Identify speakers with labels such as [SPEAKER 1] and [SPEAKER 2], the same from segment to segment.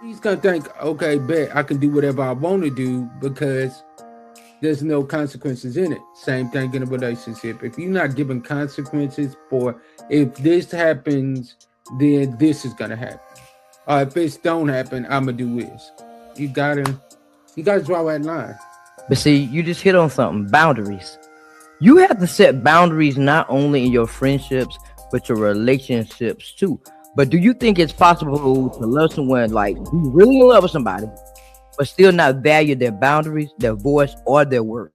[SPEAKER 1] He's gonna think, okay, bet I can do whatever I want to do because there's no consequences in it. Same thing in a relationship. If you're not giving consequences for if this happens, then this is gonna happen. Or if this don't happen, I'ma do this. You gotta you gotta draw that line.
[SPEAKER 2] But see, you just hit on something, boundaries. You have to set boundaries not only in your friendships, but your relationships too. But do you think it's possible to love someone, like be really in love with somebody, but still not value their boundaries, their voice, or their worth?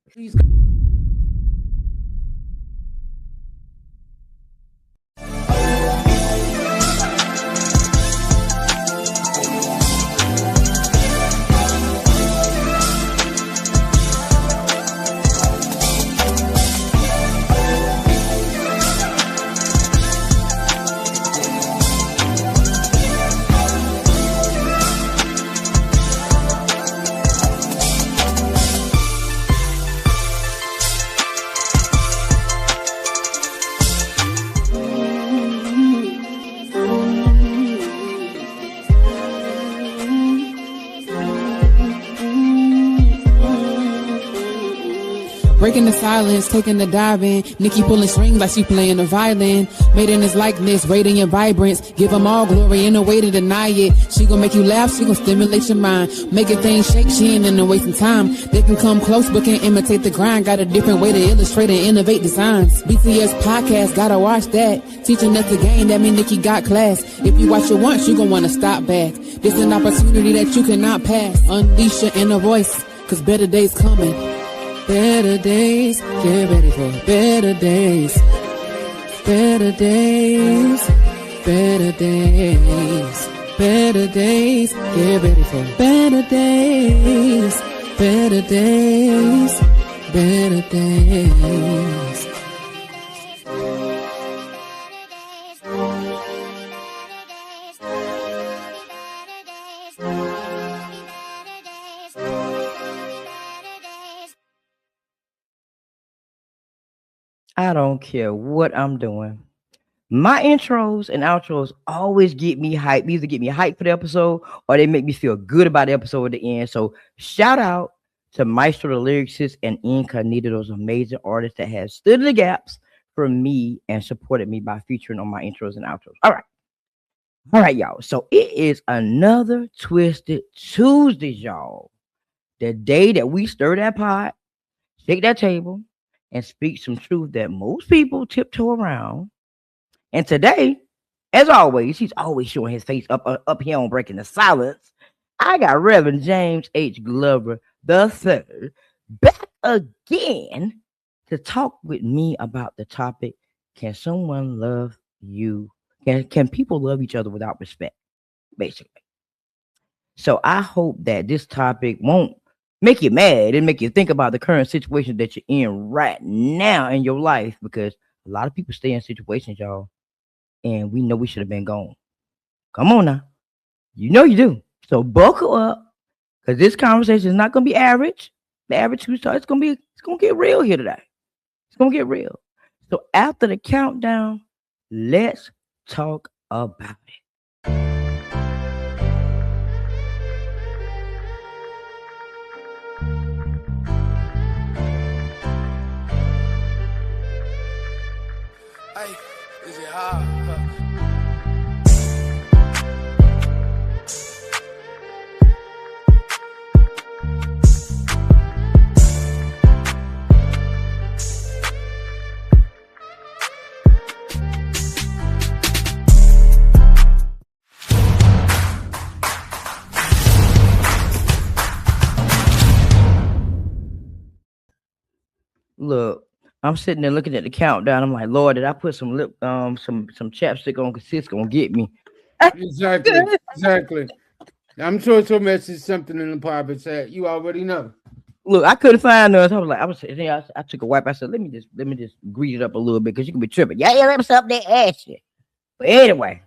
[SPEAKER 3] Breaking the silence, taking the dive in. Nikki pulling strings like she playing the violin. Made in his likeness, radiant vibrance. Give them all glory, ain't no way to deny it. She gon' make you laugh, she gon' stimulate your mind. Making things shake, she ain't in no wasting time. They can come close but can't imitate the grind. Got a different way to illustrate and innovate designs. BTS podcast, gotta watch that. Teaching us the game, that mean Nikki got class. If you watch it once, you gon' wanna stop back. This an opportunity that you cannot pass. Unleash your inner voice, cause better days coming. Better days, get ready for better days. Better days, better days. Better days, get ready for better days. Better days, better days.
[SPEAKER 2] I don't care what I'm doing. My intros and outros always get me hyped. Either get me hyped for the episode or they make me feel good about the episode at the end. So shout out to Maestro the lyricist and Incognito, those amazing artists that have stood in the gaps for me and supported me by featuring on my intros and outros. All right. All right, y'all. So it is another Twisted Tuesday, y'all. The day that we stir that pot, shake that table, and speak some truth that most people tiptoe around. And today, as always, he's always showing his face up here on Breaking the Silence. I got Reverend James H. Glover the third back again to talk with me about the topic: can someone love you? Can people love each other without respect? Basically. So I hope that this topic won't make you mad and make you think about the current situation that you're in right now in your life, because a lot of people stay in situations, y'all, and we know we should have been gone. Come on now. You know you do. So buckle up, because this conversation is not gonna be average. The average who's it's gonna get real here today. It's gonna get real. So after the countdown, let's talk about it.
[SPEAKER 4] Hey, is it hard?
[SPEAKER 2] Look, I'm sitting there looking at the countdown. I'm like, Lord, did I put some some chapstick on? Cause it's gonna get me.
[SPEAKER 1] Exactly. Exactly. I'm sure so message something in the private chat. You already know.
[SPEAKER 2] Look, I couldn't find none. So I was sitting there. I took a wipe. I said, let me just grease it up a little bit, because you can be tripping. Yeah, let me up there ashy. But anyway,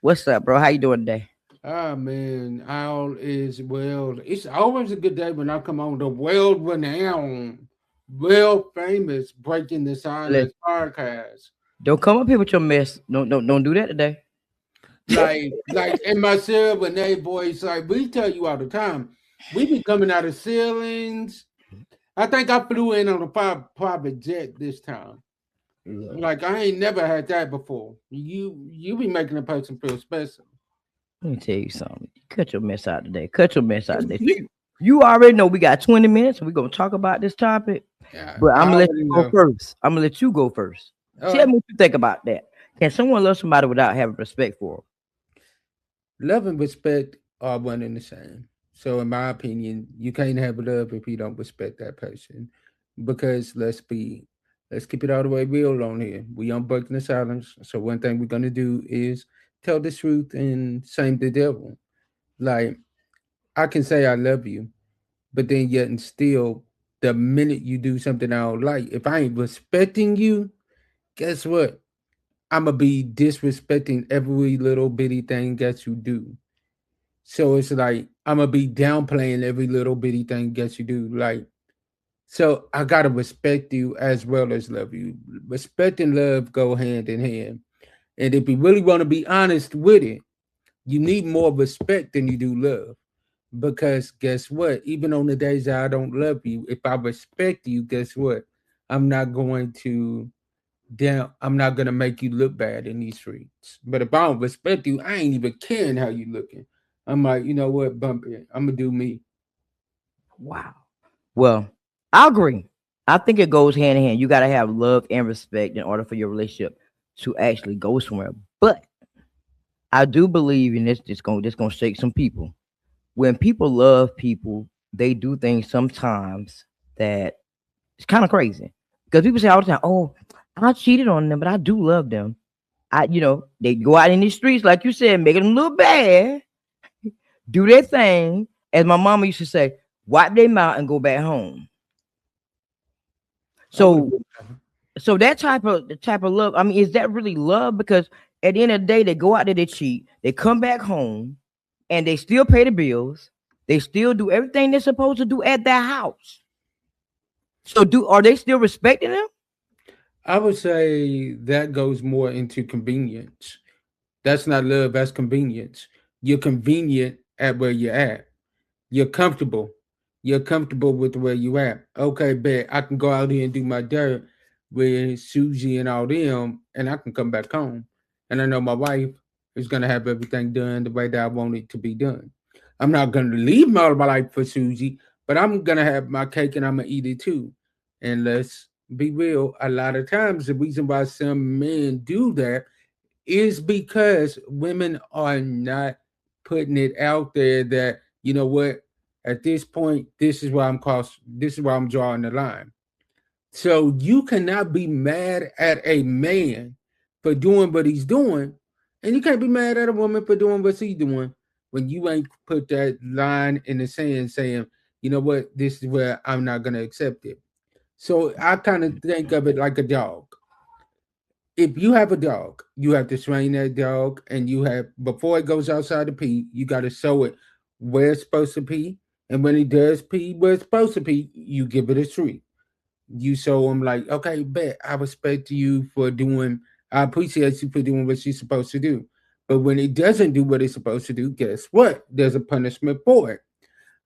[SPEAKER 2] what's up, bro? How you doing today?
[SPEAKER 1] Ah man, all is well. It's always a good day when I come on the world renowned, well famous Breaking the Silence podcast.
[SPEAKER 2] Don't come up here with your mess. Don't do that today.
[SPEAKER 1] like and myself and they boys, like we tell you all the time, we be coming out of ceilings. I think I flew in on a private jet this time.
[SPEAKER 2] Look,
[SPEAKER 1] Like I ain't never had that before. You be making a person feel special.
[SPEAKER 2] let me tell you something. Cut your mess out today. Cut your mess out today. You already know we got 20 minutes. We're gonna talk about this topic.
[SPEAKER 1] Yeah,
[SPEAKER 2] But I'm
[SPEAKER 1] I
[SPEAKER 2] gonna let
[SPEAKER 1] already
[SPEAKER 2] you go
[SPEAKER 1] know.
[SPEAKER 2] first. I'm gonna let you go first.
[SPEAKER 1] All
[SPEAKER 2] Tell
[SPEAKER 1] right.
[SPEAKER 2] me what you think about that. Can someone love somebody without having respect for
[SPEAKER 1] Love and respect are one and the same. So, in my opinion, you can't have love if you don't respect that person. Because let's keep it all the way real on here. We on breaking the silence. So, one thing we're gonna do is tell the truth and same the devil. Like I can say I love you, but then yet and still, the minute you do something I don't like, if I ain't respecting you, guess what? I'm gonna be disrespecting every little bitty thing that you do. So it's like I'm gonna be downplaying every little bitty thing that you do. Like, so I gotta respect you as well as love you. Respect and love go hand in hand. And if you really want to be honest with it, you need more respect than you do love. Because guess what? Even on the days that I don't love you, if I respect you, guess what? I'm not going to I'm not gonna make you look bad in these streets. But if I don't respect you, I ain't even caring how you looking. I'm like, you know what, bump it. I'm gonna do me.
[SPEAKER 2] wow. Well, I agree. I think it goes hand in hand. You gotta have love and respect in order for your relationship to actually go somewhere. But I do believe in this gonna shake some people. When people love people, they do things sometimes that it's kind of crazy. Because people say all the time, "Oh, I cheated on them, but I do love them." They go out in the streets, like you said, making them look bad, do their thing. As my mama used to say, wipe their mouth and go back home.
[SPEAKER 1] I would
[SPEAKER 2] So,
[SPEAKER 1] agree.
[SPEAKER 2] so that type of love. I mean, is that really love? Because at the end of the day, they go out there, they cheat, they come back home, and they still pay the bills. They still do everything they're supposed to do at their house. So, are they still respecting them?
[SPEAKER 1] I would say that goes more into convenience. That's not love, that's convenience. You're convenient at where you're at. You're comfortable. You're comfortable with where you at. Okay, bet I can go out here and do my dirt with Susie and all them, and I can come back home. And I know my wife is gonna have everything done the way that I want it to be done. I'm not gonna leave my life for Susie, but I'm gonna have my cake and I'm gonna eat it too. And let's be real, a lot of times the reason why some men do that is because women are not putting it out there that you know what at this point this is where I'm drawing the line. So you cannot be mad at a man for doing what he's doing, and you can't be mad at a woman for doing what she's doing when you ain't put that line in the sand saying, you know what, this is where I'm not gonna accept it. So I kind of think of it like a dog. If you have a dog, you have to train that dog, and you have before it goes outside to pee, you got to show it where it's supposed to pee, and when it does pee where it's supposed to pee, you give it a treat. You show them like, okay, bet I respect you for doing, I appreciate you for doing what she's supposed to do. But when it doesn't do what it's supposed to do, guess what? There's a punishment for it.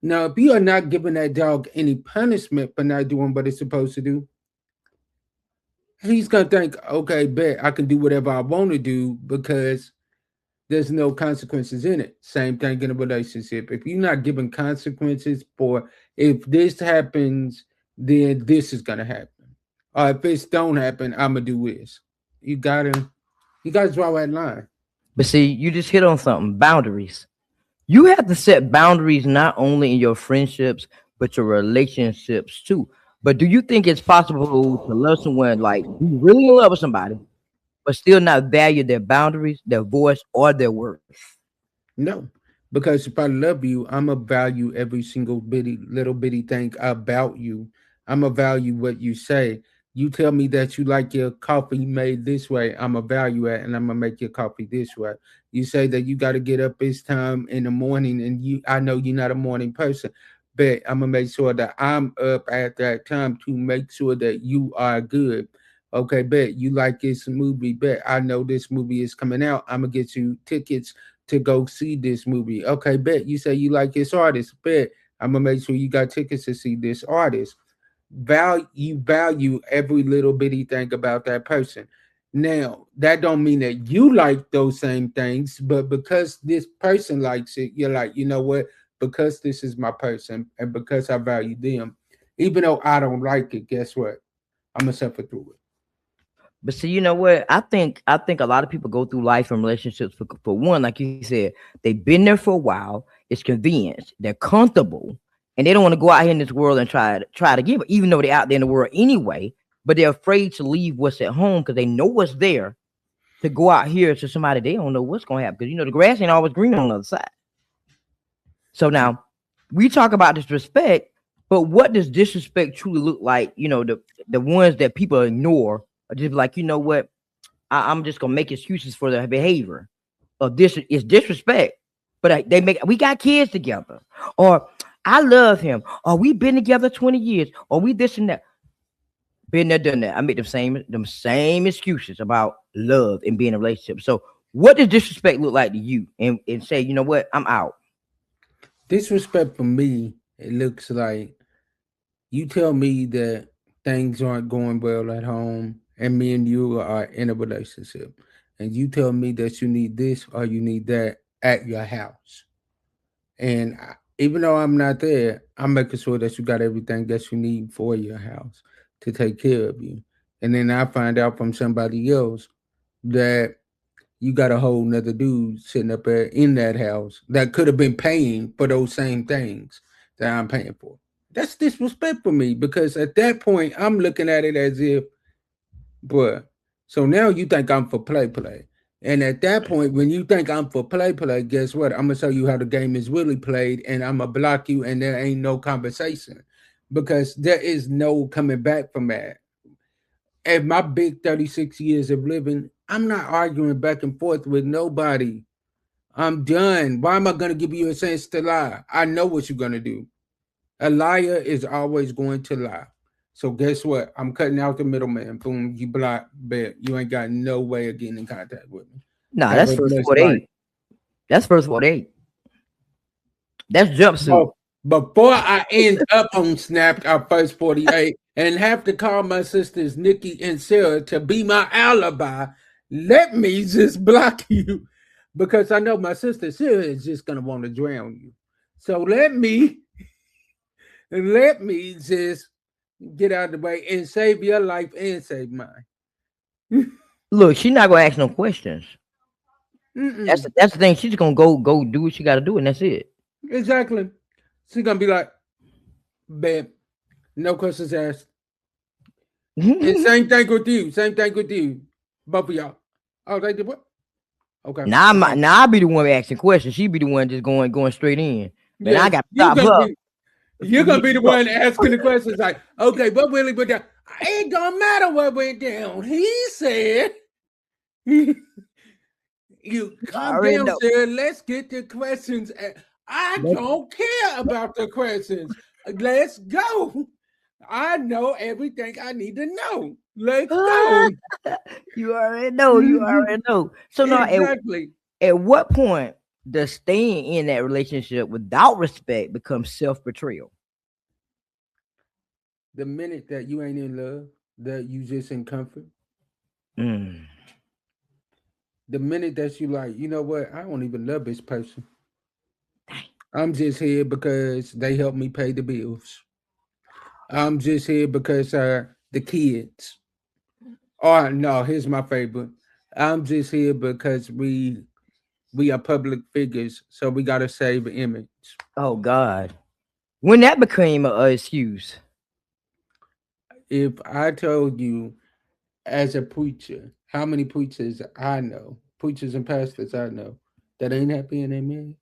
[SPEAKER 1] Now, if you are not giving that dog any punishment for not doing what it's supposed to do, he's gonna think, okay, bet I can do whatever I want to do because there's no consequences in it. Same thing in a relationship. If you're not giving consequences for if this happens, then this is gonna happen. Or if this don't happen, I'm gonna do this. You gotta you gotta draw that line.
[SPEAKER 2] But see, you just hit on something. Boundaries. You have to set boundaries not only in your friendships but your relationships too. But do you think it's possible to love someone, like be really in love with somebody, but still not value their boundaries, their voice, or their worth?
[SPEAKER 1] No, because if I love you, I'm gonna value every single bitty little bitty thing about you. I'm gonna value what you say. You tell me that you like your coffee made this way, I'm gonna value it, and I'm gonna make your coffee this way. You say that you got to get up this time in the morning, and I know you're not a morning person, but I'm gonna make sure that I'm up at that time to make sure that you are good. Okay, bet you like this movie. Bet I know this movie is coming out. I'm gonna get you tickets to go see this movie. Okay, bet you say you like this artist. Bet I'm gonna make sure you got tickets to see this artist. Value every little bitty thing about that person. Now that don't mean that you like those same things, but because this person likes it, you're like, you know what? Because this is my person, and because I value them, even though I don't like it, guess what? I'm gonna suffer through it.
[SPEAKER 2] But see, you know what? I think a lot of people go through life and relationships for one, like you said, they've been there for a while. It's convenience. They're comfortable, and they don't want to go out here in this world and try to give it, even though they're out there in the world anyway. But they're afraid to leave what's at home because they know what's there to go out here to somebody they don't know what's gonna happen. Because the grass ain't always green on the other side. So now we talk about disrespect, but what does disrespect truly look like? The ones that people ignore are just like, you know what? I'm just gonna make excuses for their behavior. Of this is disrespect. But we got kids together, or I love him, or we've been together 20 years, or we this and that. Been there, done that. I make them same excuses about love and being in a relationship. So what does disrespect look like to you? And say, you know what, I'm out.
[SPEAKER 1] Disrespect for me, it looks like you tell me that things aren't going well at home, and me and you are in a relationship, and you tell me that you need this or you need that at your house. And even though I'm not there, I'm making sure that you got everything that you need for your house to take care of you. And then I find out from somebody else that you got a whole nother dude sitting up there in that house that could have been paying for those same things that I'm paying for. That's disrespect for me because at that point I'm looking at it as if, bruh, so now you think I'm for play. And at that point, when you think I'm for play, guess what? I'm gonna show you how the game is really played, and I'm gonna block you, and there ain't no conversation because there is no coming back from that. At my big 36 years of living, I'm not arguing back and forth with nobody. I'm done. Why am I gonna give you a chance to lie? I know what you're gonna do. A liar is always going to lie. So guess what? I'm cutting out the middleman. Boom, you block, bet you ain't got no way of getting in contact with me.
[SPEAKER 2] Nah,
[SPEAKER 1] Have
[SPEAKER 2] that's
[SPEAKER 1] a
[SPEAKER 2] first
[SPEAKER 1] blessed night.
[SPEAKER 2] 48. That's first 48. That's jumpsuit.
[SPEAKER 1] Before I end up on Snap our first 48 and have to call my sisters Nikki and Sarah to be my alibi, let me just block you because I know my sister Sarah is just gonna want to drown you. So let me just get out of the way and save your life and save mine.
[SPEAKER 2] Look, she's not gonna ask no questions. That's
[SPEAKER 1] Mm-mm.
[SPEAKER 2] that's the thing. She's gonna go do what she got to do, and that's it.
[SPEAKER 1] Exactly. She's gonna be like, babe, no questions asked. And same thing with you. Same thing with you. Both of y'all. Oh, they did what? Okay.
[SPEAKER 2] Now I be the one asking questions. She be the one just going straight in. Man, I
[SPEAKER 1] Yes,
[SPEAKER 2] got to stop her.
[SPEAKER 1] you're gonna be the one asking the questions like, okay, what really went down? It don't matter what went down. He said, you
[SPEAKER 2] I
[SPEAKER 1] calm
[SPEAKER 2] already
[SPEAKER 1] down,
[SPEAKER 2] know.
[SPEAKER 1] sir. Let's get the questions. I don't care about the questions. Let's go. I know everything I need to know. Let's go.
[SPEAKER 2] You already know. You already know. So now,
[SPEAKER 1] Exactly.
[SPEAKER 2] at what point does staying in that relationship without respect become self-betrayal?
[SPEAKER 1] The minute that you ain't in love, that you just in comfort,
[SPEAKER 2] Mm.
[SPEAKER 1] the minute that you like, you know what, I don't even love this person. I'm just here because they help me pay the bills. I'm just here because the kids. Oh no, here's my favorite. I'm just here because we are public figures, so we gotta save image.
[SPEAKER 2] Oh God. When that became a excuse.
[SPEAKER 1] If I told you as a preacher, how many preachers I know, preachers and pastors I know, that ain't happy in their marriage.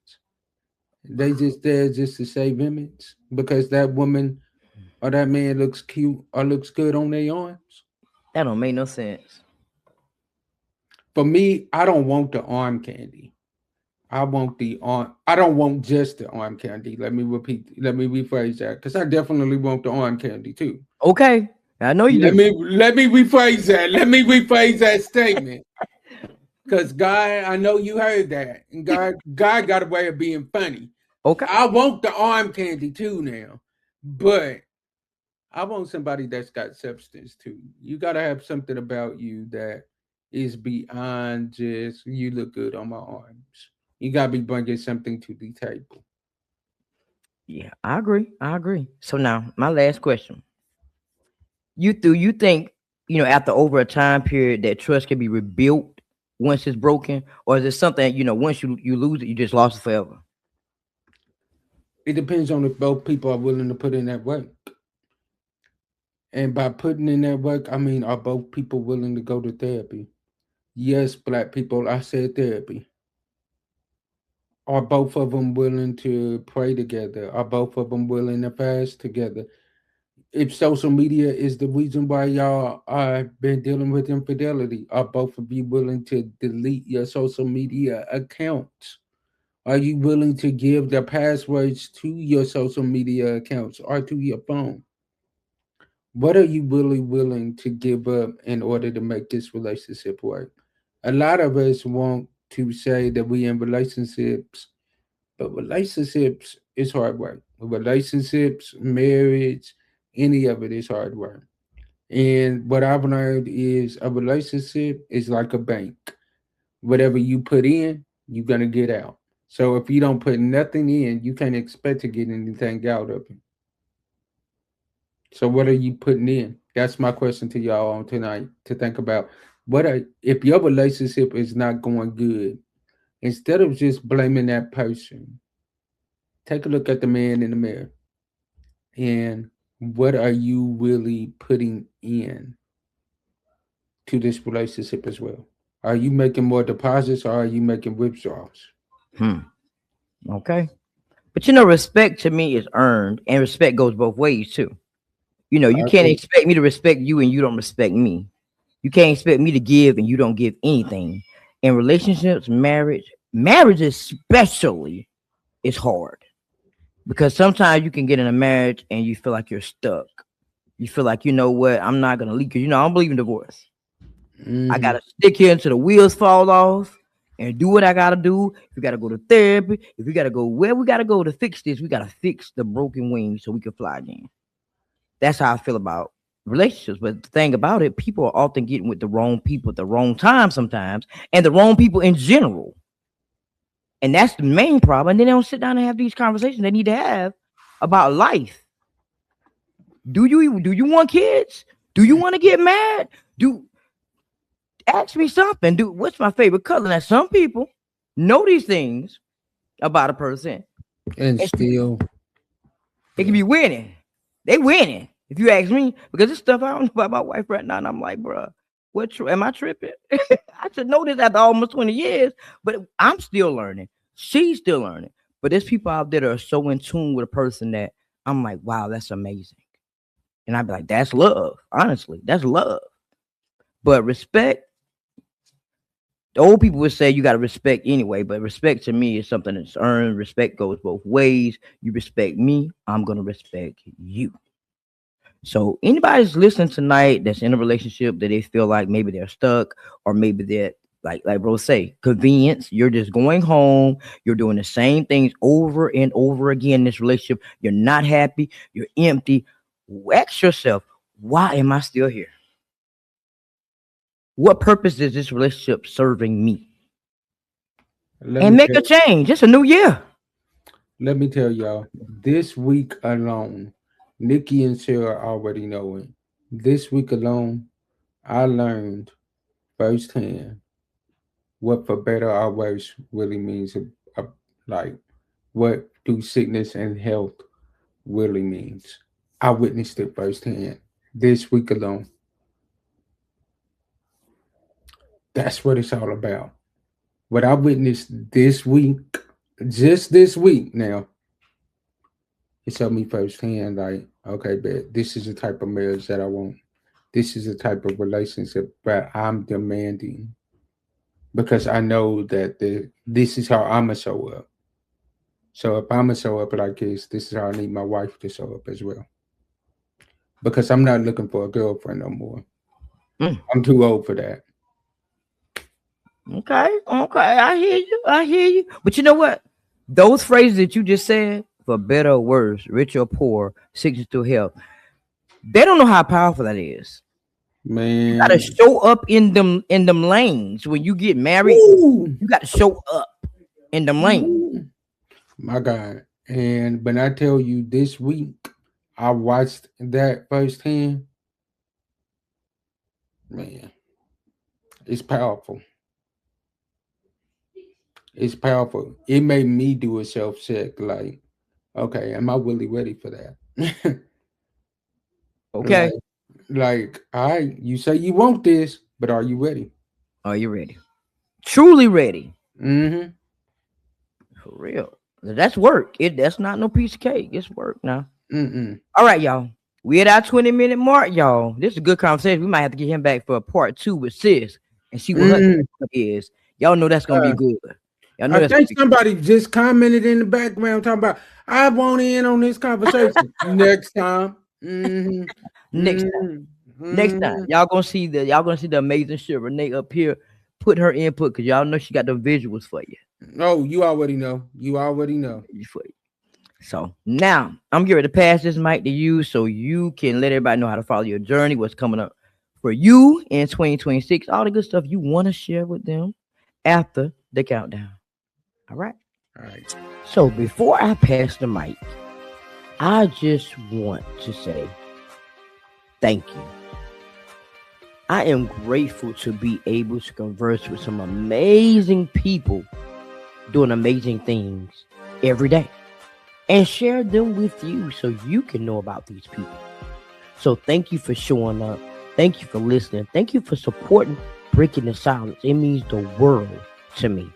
[SPEAKER 1] They just there just to save image because that woman or that man looks cute or looks good on their arms.
[SPEAKER 2] That don't make no sense.
[SPEAKER 1] For me, I don't want the arm candy. I want the arm. I don't want just the arm candy. Let me rephrase that because I definitely want the arm candy too.
[SPEAKER 2] Okay. I know you
[SPEAKER 1] Let
[SPEAKER 2] do.
[SPEAKER 1] me rephrase that. Let me rephrase that statement. Because God, I know you heard that. And God got a way of being funny.
[SPEAKER 2] Okay.
[SPEAKER 1] I want the arm candy too now. But I want somebody that's got substance too. You gotta have something about you that is beyond just you look good on my arms. You gotta be bringing something to the table.
[SPEAKER 2] Yeah, I agree. I agree. So now my last question. You think, after over a time period that trust can be rebuilt once it's broken? Or is it something, once you lose it, you just lost it forever?
[SPEAKER 1] It depends on if both people are willing to put in that work. And by putting in that work, I mean, are both people willing to go to therapy? Yes, black people, I said therapy. Are both of them willing to pray together? Are both of them willing to fast together? If social media is the reason why y'all are been dealing with infidelity, are both of you willing to delete your social media accounts? Are you willing to give the passwords to your social media accounts or to your phone? What are you really willing to give up in order to make this relationship work? A lot of us want to say that we in relationships, but relationships is hard work. Relationships, marriage, any of it is hard work. And what I've learned is a relationship is like a bank. Whatever you put in, you're gonna get out. So if you don't put nothing in, you can't expect to get anything out of it. So what are you putting in? That's my question to y'all on tonight to think about. If your relationship is not going good, instead of just blaming that person, take a look at the man in the mirror and what are you really putting in to this relationship as well? Are you making more deposits or are you making withdrawals?
[SPEAKER 2] Hmm. Okay. But respect to me is earned, and respect goes both ways too. You
[SPEAKER 1] I
[SPEAKER 2] can't
[SPEAKER 1] agree.
[SPEAKER 2] expect me to respect you and you don't respect me. You can't expect me to give and you don't give anything. In relationships, marriage especially is hard because sometimes you can get in a marriage and you feel like you're stuck. You feel like, what, I'm not gonna leave because I don't believe in divorce. I
[SPEAKER 1] Hmm.
[SPEAKER 2] gotta stick here until the wheels fall off and do what I gotta do. If we gotta go to therapy, if we gotta go where we gotta go to fix this, we gotta fix the broken wings so we can fly again. That's how I feel about relationships. But the thing about it, people are often getting with the wrong people at the wrong time sometimes, and the wrong people in general. And that's the main problem. And then they don't sit down and have these conversations they need to have about life. Do you want kids? Do you want to get mad? Do Ask me something. Do What's my favorite color? Now some people know these things about a person.
[SPEAKER 1] And
[SPEAKER 2] And
[SPEAKER 1] still,
[SPEAKER 2] it can
[SPEAKER 1] yeah.
[SPEAKER 2] be winning. They winning. If you ask me, because this stuff I don't know about my wife right now, and I'm like, bro, am I tripping? I should know this after almost 20 years, but I'm still learning. She's still learning. But there's people out there that are so in tune with a person that I'm like, wow, that's amazing. And I'd be like, that's love. Honestly, that's love. But respect, the old people would say you got to respect anyway, but respect to me is something that's earned. Respect goes both ways. You respect me, I'm going to respect you. So anybody's listening tonight that's in a relationship that they feel like maybe they're stuck or maybe they're like bro say convenience, you're just going home, you're doing the same things over and over again in this relationship, you're not happy, you're empty. Ask yourself, why am I still here? What purpose is this relationship serving me?
[SPEAKER 1] Let
[SPEAKER 2] And
[SPEAKER 1] me
[SPEAKER 2] make a
[SPEAKER 1] tell
[SPEAKER 2] change. It's a new year.
[SPEAKER 1] let me tell y'all, this week alone, Nikki and Sarah already know it. This week alone, I learned firsthand what for better or worse really means. Uh, like what do sickness and health really means. I witnessed it firsthand this week alone. That's what it's all about. What I witnessed this week, just this week now, it showed me firsthand, like, okay, but this is the type of marriage that I want. This is the type of relationship that I'm demanding because I know that this is how I'm gonna show up. So if I'm gonna show up like this is how I need my wife to show up as well. because I'm not looking for a girlfriend no more.
[SPEAKER 2] Mm.
[SPEAKER 1] I'm too old for that.
[SPEAKER 2] Okay, I hear you. I hear you. But you know what? Those phrases that you just said, for better or worse, rich or poor, sickness to health, they don't know how powerful that is. You gotta
[SPEAKER 1] Man.
[SPEAKER 2] show up in them lanes. When you get married,
[SPEAKER 1] Ooh.
[SPEAKER 2] you gotta show up in them lanes.
[SPEAKER 1] Ooh. My God. And when I tell you this week, I watched that firsthand. Man, it's powerful. It's powerful. It made me do a self check. Like, okay, am I really ready for that?
[SPEAKER 2] Okay.
[SPEAKER 1] like, all right, you say you want this, but are you ready?
[SPEAKER 2] Are you ready? Truly ready.
[SPEAKER 1] Mm-hmm.
[SPEAKER 2] For real. That's work. That's not no piece of cake. It's work now.
[SPEAKER 1] Mm-mm.
[SPEAKER 2] All right, y'all. We at our 20-minute mark, y'all. This is a good conversation. We might have to get him back for a part 2 with sis and see what her
[SPEAKER 1] Mm.
[SPEAKER 2] is. Y'all know that's gonna be good. Y'all know
[SPEAKER 1] I
[SPEAKER 2] that's gonna
[SPEAKER 1] think
[SPEAKER 2] be
[SPEAKER 1] somebody just commented in the background talking about I want in on this conversation next time. Mm-hmm.
[SPEAKER 2] next time.
[SPEAKER 1] Mm-hmm.
[SPEAKER 2] Next time. Y'all gonna see the amazing shit Renee up here put her input because y'all know she got the visuals for you.
[SPEAKER 1] Oh, you already know. You already know.
[SPEAKER 2] For you. So now I'm getting ready to pass this mic to you so you can let everybody know how to follow your journey, what's coming up for you in 2026, all the good stuff you want to share with them after the countdown. All right.
[SPEAKER 1] All right.
[SPEAKER 2] So before I pass the mic, I just want to say thank you. I am grateful to be able to converse with some amazing people doing amazing things every day and share them with you so you can know about these people. So thank you for showing up. Thank you for listening. Thank you for supporting Breaking the Silence. It means the world to me.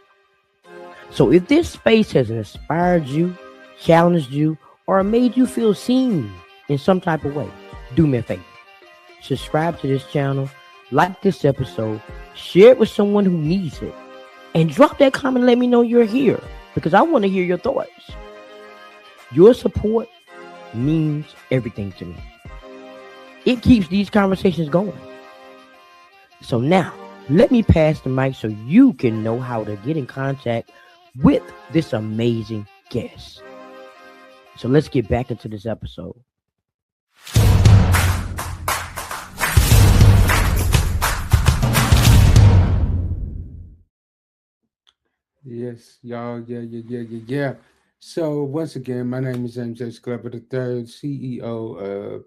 [SPEAKER 2] So if this space has inspired you, challenged you, or made you feel seen in some type of way, do me a favor. Subscribe to this channel, like this episode, share it with someone who needs it, and drop that comment and let me know you're here because I want to hear your thoughts. Your support means everything to me. It keeps these conversations going. So now, let me pass the mic so you can know how to get in contact with this amazing guest. So let's get back into this episode.
[SPEAKER 1] Yes, y'all. Yeah. So once again, my name is James H. Glover III, CEO of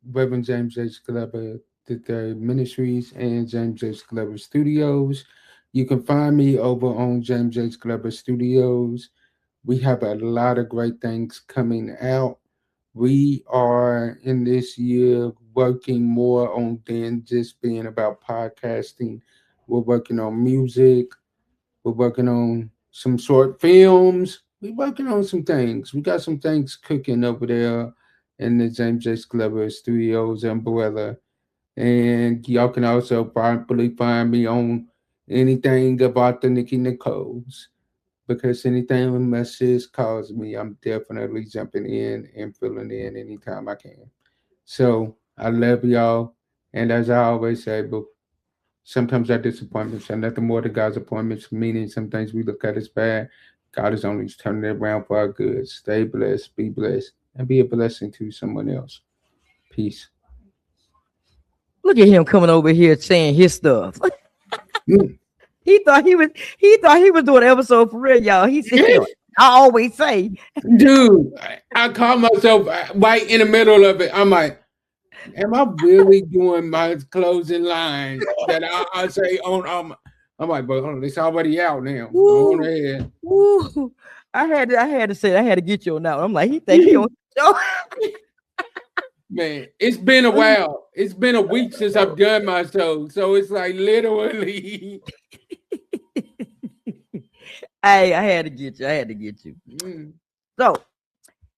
[SPEAKER 1] Reverend James H. Glover III Ministries and James H. Glover Studios. You can find me over on James H. Glover Studios. We have a lot of great things coming out. We are in this year working more on than just being about podcasting. We're working on music. We're working on some short films. We're working on some things. We got some things cooking over there in the James H. Glover Studios umbrella. And y'all can also probably find me on anything about the Nikki Nicole's. Because anything my sis calls me, I'm definitely jumping in and filling in anytime I can. So I love y'all. And as I always say, but sometimes our disappointments are nothing more than God's appointments, meaning some things we look at as bad. God is only turning it around for our good. Stay blessed, be blessed, and be a blessing to someone else. Peace.
[SPEAKER 2] Look at him coming over here saying his stuff.
[SPEAKER 1] Mm.
[SPEAKER 2] He thought he was doing an episode for real, y'all. He said, I always say,
[SPEAKER 1] Dude, I caught myself right in the middle of it. I'm like, am I really doing my closing line that I say on? I'm like, but it's already out now. Go on ahead.
[SPEAKER 2] Woo. I had to get you on that one. I'm like, he think he on show.
[SPEAKER 1] Man, it's been a while. It's been a week since I've done my show. So it's like literally.
[SPEAKER 2] Hey, I had to get you.
[SPEAKER 1] Mm.
[SPEAKER 2] So,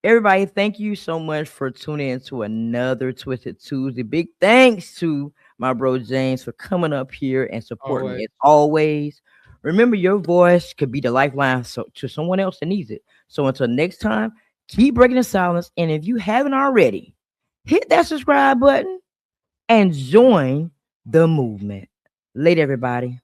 [SPEAKER 2] everybody, thank you so much for tuning in to another Twisted Tuesday. Big thanks to my bro James for coming up here and supporting me as always. Remember, your voice could be the lifeline to someone else that needs it. So until next time, keep breaking the silence. And if you haven't already, hit that subscribe button and join the movement. Later, everybody.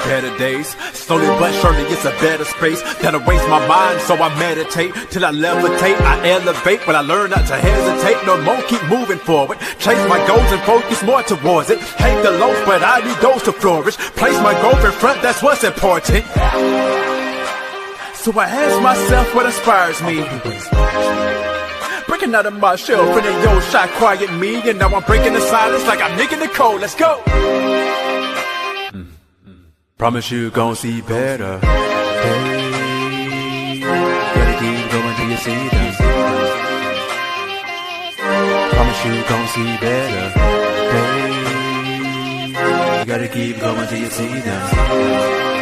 [SPEAKER 5] Better days, slowly but surely it's a better space that'll waste my mind, so I meditate till I levitate, I elevate, but I learn not to hesitate no more, keep moving forward, chase my goals and focus more towards it, hate the lows but I need those to flourish, place my goal in front, that's what's important, so I ask myself what inspires me, breaking out of my shell, feeling yo shot quiet me, and now I'm breaking the silence like I'm Nick in the cold, let's go. Promise you gon' see better. Hey, gotta keep going till you see them. Promise you gon' see better. Hey, you gotta keep going till you see them.